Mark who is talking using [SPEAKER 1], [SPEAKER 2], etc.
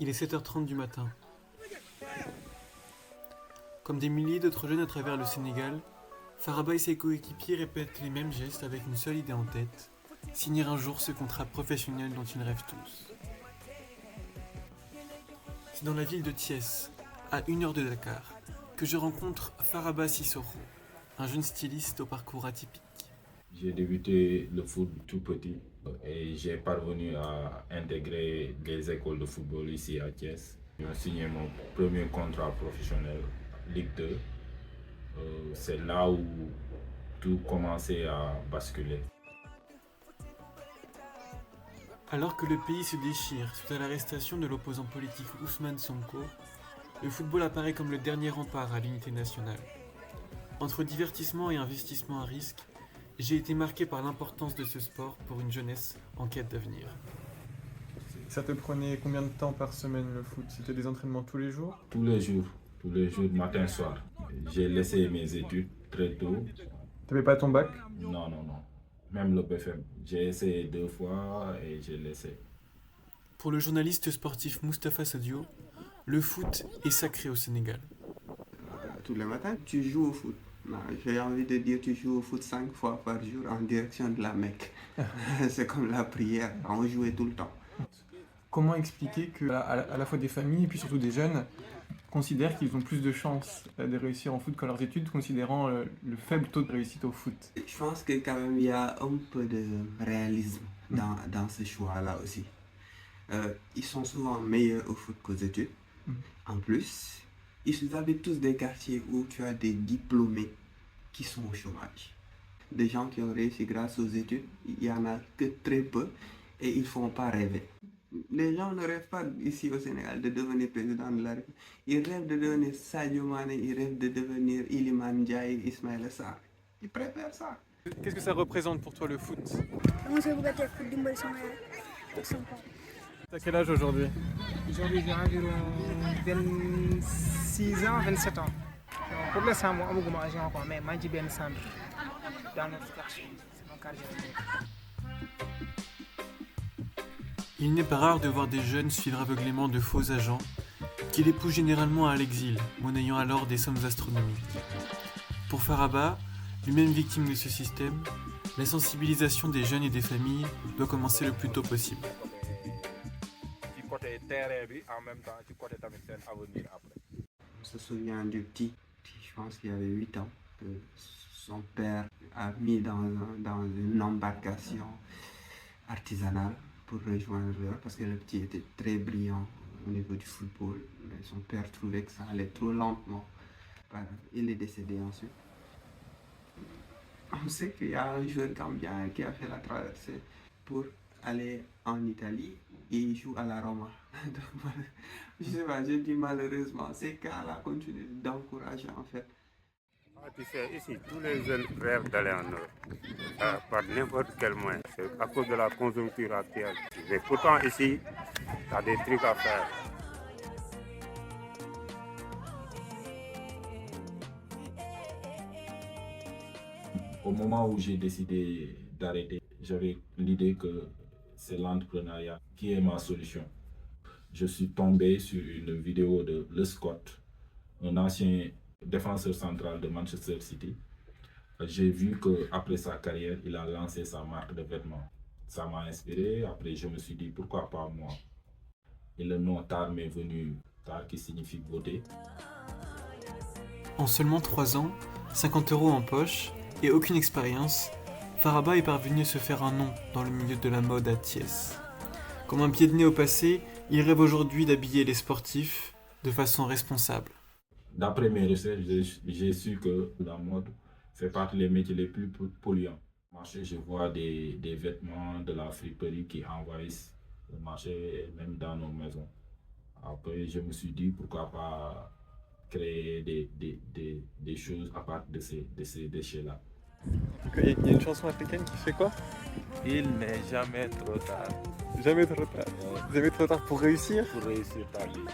[SPEAKER 1] Il est 7h30 du matin. Comme des milliers d'autres jeunes à travers le Sénégal, Faraba et ses coéquipiers répètent les mêmes gestes avec une seule idée en tête, signer un jour ce contrat professionnel dont ils rêvent tous. C'est dans la ville de Thiès, à 1 heure de Dakar, que je rencontre Faraba Sissoko, un jeune styliste au parcours atypique.
[SPEAKER 2] J'ai débuté le foot tout petit et j'ai parvenu à intégrer des écoles de football ici à Thiès. J'ai signé mon premier contrat professionnel, Ligue 2. C'est là où tout commençait à basculer.
[SPEAKER 1] Alors que le pays se déchire suite à l'arrestation de l'opposant politique Ousmane Sonko, le football apparaît comme le dernier rempart à l'unité nationale. Entre divertissement et investissement à risque, j'ai été marqué par l'importance de ce sport pour une jeunesse en quête d'avenir.
[SPEAKER 3] Ça te prenait combien de temps par semaine le foot? C'était des entraînements tous les jours?
[SPEAKER 2] Tous les jours, matin, soir. J'ai laissé mes études très tôt.
[SPEAKER 3] T'avais pas ton bac?
[SPEAKER 2] Non. Même le BFM. J'ai essayé 2 fois et j'ai laissé.
[SPEAKER 1] Pour le journaliste sportif Moustapha Sadio, le foot est sacré au Sénégal.
[SPEAKER 4] Tous les matins, tu joues au foot. J'ai envie de dire tu joues au foot 5 fois par jour en direction de la Mecque. C'est comme la prière, on jouait tout le temps.
[SPEAKER 3] Comment expliquer que à la fois des familles et puis surtout des jeunes considèrent qu'ils ont plus de chances de réussir en foot que leurs études, considérant le faible taux de réussite au foot?
[SPEAKER 4] Je pense que quand même il y a un peu de réalisme dans ce choix-là aussi. Ils sont souvent meilleurs au foot qu'aux études. En plus, ils habitent tous des quartiers où tu as des diplômés qui sont au chômage. Des gens qui ont réussi grâce aux études, il n'y en a que très peu et ils ne font pas rêver. Les gens ne rêvent pas ici au Sénégal de devenir président de la République. Ils rêvent de devenir Sadio Mané, ils rêvent de devenir Iliman Ndiaye, Ismaïla Sarr. Ils préfèrent ça.
[SPEAKER 3] Qu'est-ce que ça représente pour toi le foot? T'as quel âge aujourd'hui?
[SPEAKER 5] Aujourd'hui, j'ai environ 26 ans, 27 ans. Pour l'instant, je suis en train encore, mais je suis bien centre dans notre quartier. C'est mon quartier.
[SPEAKER 1] Il n'est pas rare de voir des jeunes suivre aveuglément de faux agents qui les poussent généralement à l'exil, monnayant alors des sommes astronomiques. Pour Faraba, lui-même victime de ce système, la sensibilisation des jeunes et des familles doit commencer le plus tôt possible.
[SPEAKER 4] On se souvient du petit, je pense qu'il avait 8 ans, que son père a mis dans une embarcation artisanale pour rejoindre parce que le petit était très brillant au niveau du football, mais son père trouvait que ça allait trop lentement. Il est décédé ensuite. On sait qu'il y a un joueur gambien qui a fait la traversée pour aller en Italie et il joue à la Roma. Donc, je sais pas, je dis malheureusement, ces cas-là continuent d'encourager en fait.
[SPEAKER 6] Tu sais, ici, tous les jeunes rêvent d'aller en Europe, par n'importe quel moyen. C'est à cause de la conjoncture actuelle. Mais pourtant, ici, tu as des trucs à faire.
[SPEAKER 2] Au moment où j'ai décidé d'arrêter, j'avais l'idée que c'est l'entrepreneuriat qui est ma solution. Je suis tombé sur une vidéo de Le Scott, un ancien défenseur central de Manchester City. J'ai vu qu'après sa carrière, il a lancé sa marque de vêtements. Ça m'a inspiré. Après, je me suis dit, pourquoi pas moi? Et le nom Tar m'est venu, Tar qui signifie beauté.
[SPEAKER 1] En seulement 3 ans, 50 € en poche et aucune expérience, Faraba est parvenu à se faire un nom dans le milieu de la mode à Thiès. Comme un pied de nez au passé, il rêve aujourd'hui d'habiller les sportifs de façon responsable.
[SPEAKER 2] D'après mes recherches, j'ai su que la mode fait partie des métiers les plus polluants. Au marché, je vois des vêtements de la friperie qui envahissent le marché et même dans nos maisons. Après, je me suis dit pourquoi pas créer des choses à partir de ces déchets-là.
[SPEAKER 3] Il y a une chanson africaine qui fait quoi?
[SPEAKER 6] Il n'est jamais trop tard
[SPEAKER 3] Jamais trop tard. Jamais trop tard pour réussir?
[SPEAKER 6] pour réussir ta vie.